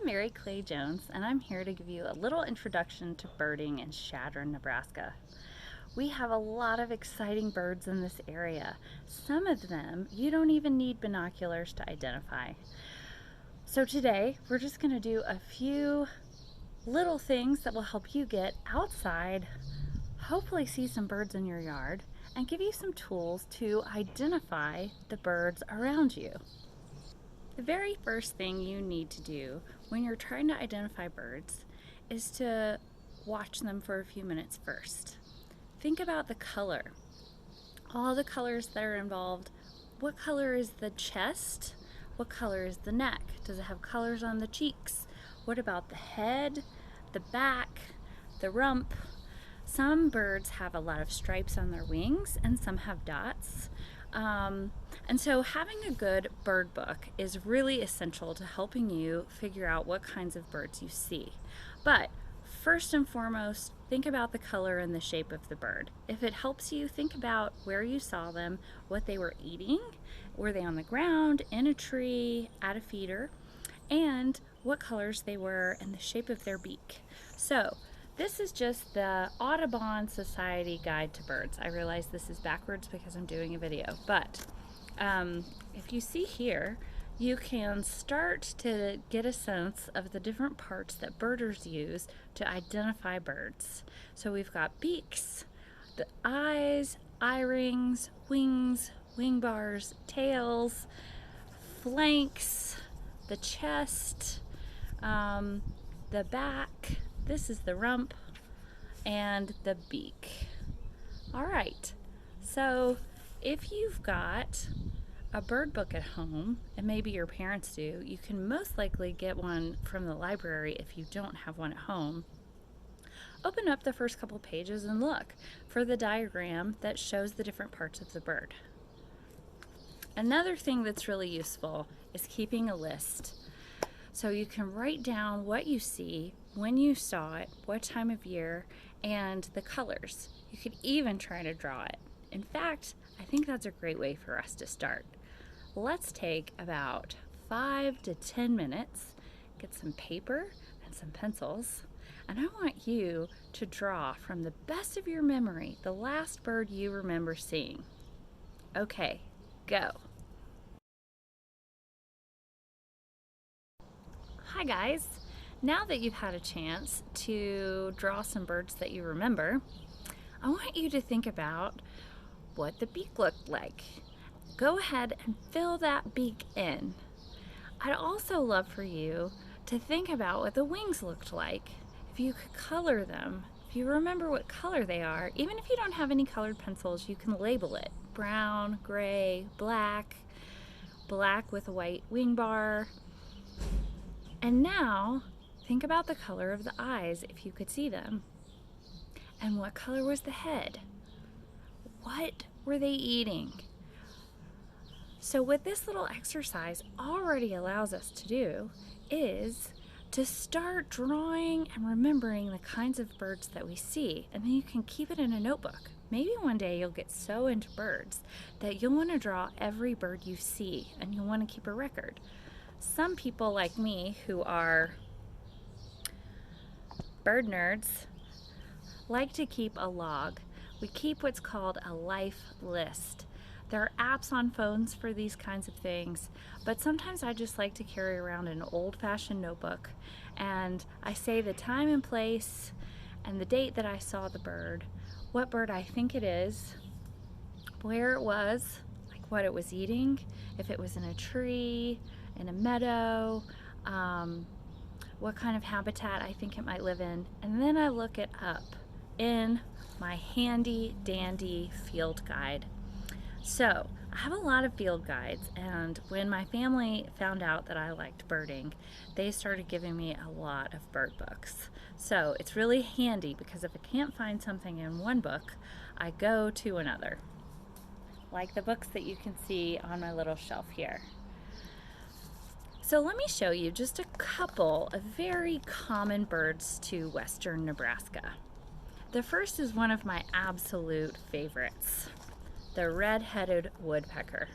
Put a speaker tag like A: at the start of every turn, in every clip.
A: Mary Clai Jones, and I'm here to give you a little introduction to birding in Chadron, Nebraska. We have a lot of exciting birds in this area. Some of them you don't even need binoculars to identify. So today we're just going to do a few little things that will help you get outside, hopefully see some birds in your yard, and give you some tools to identify the birds around you. The very first thing you need to do when you're trying to identify birds is to watch them for a few minutes first. Think about the color, all the colors that are involved. What color is the chest? What color is the neck? Does it have colors on the cheeks? What about the head, the back, the rump? Some birds have a lot of stripes on their wings and some have dots. And so having a good bird book is really essential to helping you figure out what kinds of birds you see. But first and foremost, think about the color and the shape of the bird. If it helps you, think about where you saw them, what they were eating, were they on the ground, in a tree, at a feeder, and what colors they were and the shape of their beak. So this is just the Audubon Society Guide to Birds. I realize this is backwards because I'm doing a video, but if you see here, you can start to get a sense of the different parts that birders use to identify birds. So we've got beaks, the eyes, eye rings, wings, wing bars, tails, flanks, the chest, the back. This is the rump and the beak. All right, so if you've got a bird book at home, and maybe your parents do, you can most likely get one from the library if you don't have one at home. Open up the first couple pages and look for the diagram that shows the different parts of the bird. Another thing that's really useful is keeping a list. So you can write down what you see, when you saw it, what time of year, and the colors. You could even try to draw it. In fact, I think that's a great way for us to start. Let's take about 5 to 10 minutes, get some paper and some pencils, and I want you to draw from the best of your memory the last bird you remember seeing. Okay, go. Hi guys, now that you've had a chance to draw some birds that you remember, I want you to think about what the beak looked like. Go ahead and fill that beak in. I'd also love for you to think about what the wings looked like. If you could color them, if you remember what color they are, even if you don't have any colored pencils, you can label it. Brown, gray, black, black with a white wing bar. And now, think about the color of the eyes if you could see them. And what color was the head? What were they eating? So what this little exercise already allows us to do is to start drawing and remembering the kinds of birds that we see, and then you can keep it in a notebook. Maybe one day you'll get so into birds that you'll want to draw every bird you see and you'll want to keep a record. Some people like me who are bird nerds like to keep a log. We keep what's called a life list. There are apps on phones for these kinds of things, but sometimes I just like to carry around an old-fashioned notebook, and I say the time and place and the date that I saw the bird, what bird I think it is, where it was, like what it was eating, if it was in a tree, in a meadow, what kind of habitat I think it might live in, and then I look it up in my handy dandy field guide. So I have a lot of field guides, and when my family found out that I liked birding, they started giving me a lot of bird books. So it's really handy because if I can't find something in one book, I go to another, like the books that you can see on my little shelf here. So let me show you just a couple of very common birds to western Nebraska. The first is one of my absolute favorites, the red-headed woodpecker.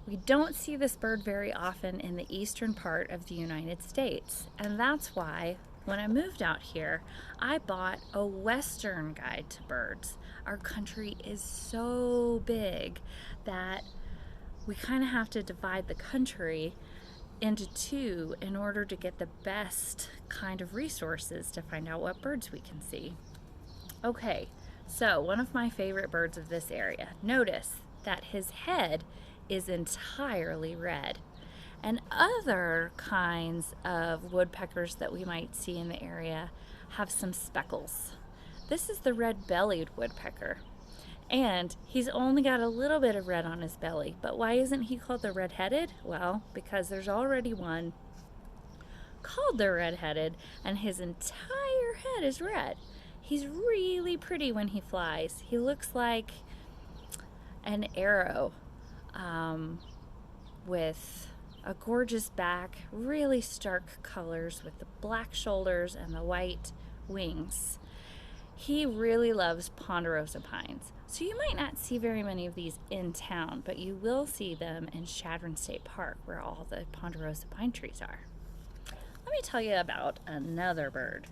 A: We don't see this bird very often in the eastern part of the United States, and that's why when I moved out here, I bought a Western guide to birds. Our country is so big that we kind of have to divide the country into two in order to get the best kind of resources to find out what birds we can see. Okay, so one of my favorite birds of this area. Notice that his head is entirely red. And other kinds of woodpeckers that we might see in the area have some speckles. This is the red-bellied woodpecker. And he's only got a little bit of red on his belly. But why isn't he called the red-headed? Well, because there's already one called the red-headed, and his entire head is red. He's really pretty when he flies. He looks like an arrow with a gorgeous back, really stark colors with the black shoulders and the white wings. He really loves ponderosa pines. So you might not see very many of these in town, but you will see them in Chadron State Park where all the ponderosa pine trees are. Let me tell you about another bird.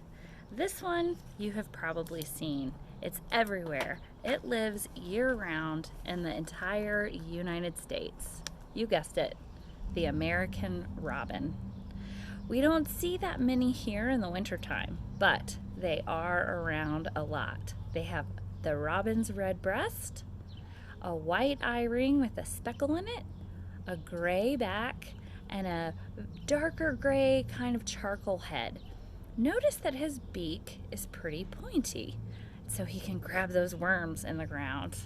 A: This one you have probably seen. It's everywhere. It lives year-round in the entire United States. You guessed it, the American robin. We don't see that many here in the wintertime, but they are around a lot. They have the robin's red breast, a white eye ring with a speckle in it, a gray back, and a darker gray kind of charcoal head. Notice that his beak is pretty pointy, so he can grab those worms in the ground.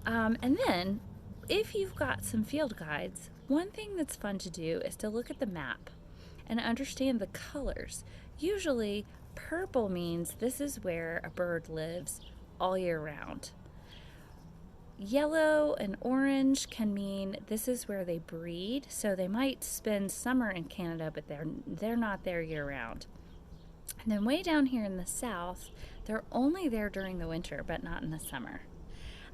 A: And then, if you've got some field guides, one thing that's fun to do is to look at the map and understand the colors. Usually, purple means this is where a bird lives all year round. Yellow and orange can mean this is where they breed, so they might spend summer in Canada, but they're not there year round. And then way down here in the south, they're only there during the winter, but not in the summer.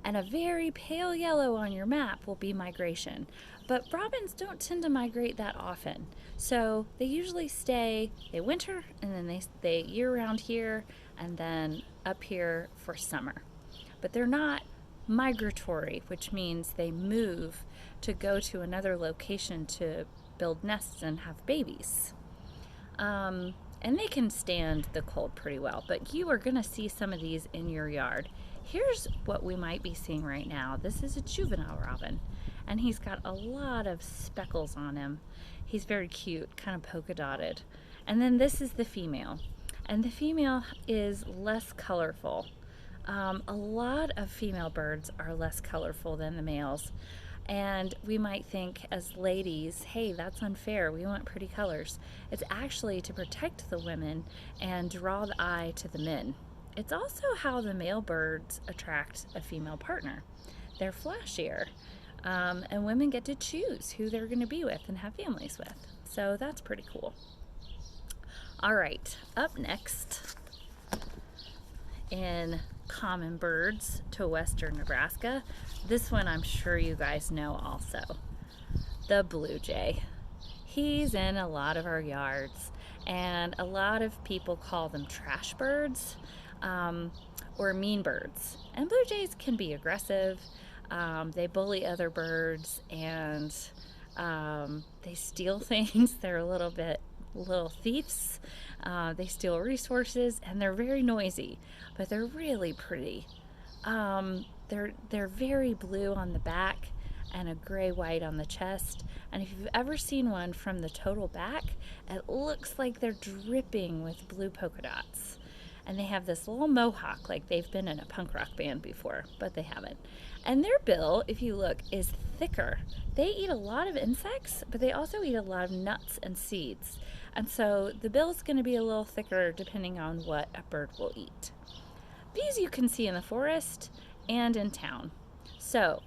A: And a very pale yellow on your map will be migration. But robins don't tend to migrate that often. So they usually they winter, and then they stay year-round here, and then up here for summer. But they're not migratory, which means they move to go to another location to build nests and have babies. And they can stand the cold pretty well, but you are going to see some of these in your yard. Here's what we might be seeing right now. This is a juvenile robin, and he's got a lot of speckles on him. He's very cute, kind of polka dotted. And then this is the female, and the female is less colorful. A lot of female birds are less colorful than the males. And we might think as ladies, hey, that's unfair, we want pretty colors. It's actually to protect the women and draw the eye to the men. It's also how the male birds attract a female partner. They're flashier, and women get to choose who they're going to be with and have families with. So that's pretty cool. All right, up next in common birds to western Nebraska, this one I'm sure you guys know also, the blue jay. He's in a lot of our yards, and a lot of people call them trash birds or mean birds. And blue jays can be aggressive. They bully other birds, and they steal things. They're little thieves. They steal resources, and they're very noisy, but they're really pretty. They're very blue on the back and a gray-white on the chest. And if you've ever seen one from the total back, it looks like they're dripping with blue polka dots. And they have this little mohawk, like they've been in a punk rock band before, but they haven't. And their bill, if you look, is thicker. They eat a lot of insects, but they also eat a lot of nuts and seeds. And so the bill is going to be a little thicker depending on what a bird will eat. These you can see in the forest and in town. So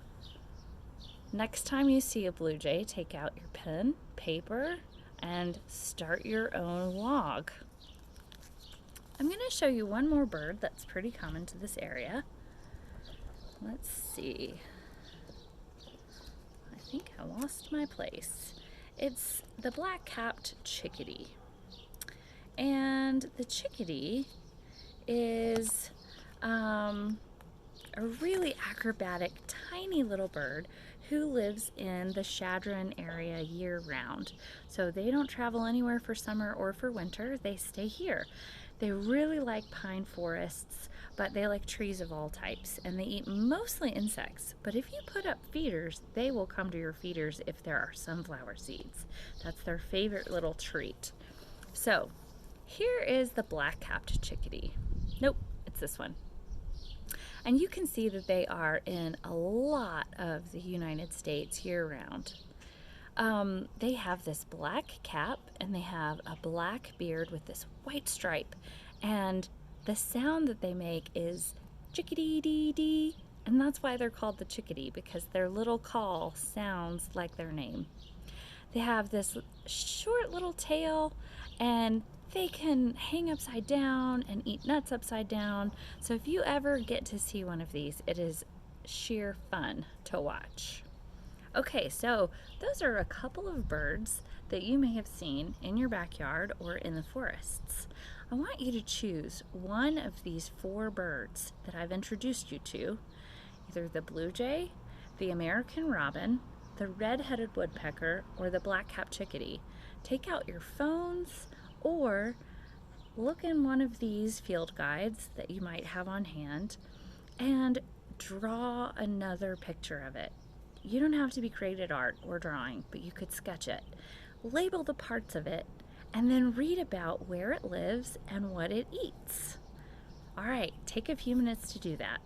A: next time you see a blue jay, take out your pen, paper, and start your own log. I'm going to show you one more bird that's pretty common to this area. Let's see. I think I lost my place. It's the black-capped chickadee. And the chickadee is a really acrobatic, tiny little bird who lives in the Chadron area year-round. So they don't travel anywhere for summer or for winter. They stay here. They really like pine forests, but they like trees of all types, and they eat mostly insects. But if you put up feeders, they will come to your feeders if there are sunflower seeds. That's their favorite little treat. So here is the black-capped chickadee. Nope, it's this one. And you can see that they are in a lot of the United States year-round. They have this black cap and they have a black beard with this white stripe. And the sound that they make is chickadee-dee-dee. And that's why they're called the chickadee, because their little call sounds like their name. They have this short little tail, and they can hang upside down and eat nuts upside down. So if you ever get to see one of these, it is sheer fun to watch. Okay, so those are a couple of birds that you may have seen in your backyard or in the forests. I want you to choose one of these 4 birds that I've introduced you to, either the blue jay, the American robin, the red-headed woodpecker, or the black-capped chickadee. Take out your phones or look in one of these field guides that you might have on hand and draw another picture of it. You don't have to be great at art or drawing, but you could sketch it. Label the parts of it and then read about where it lives and what it eats. All right, take a few minutes to do that.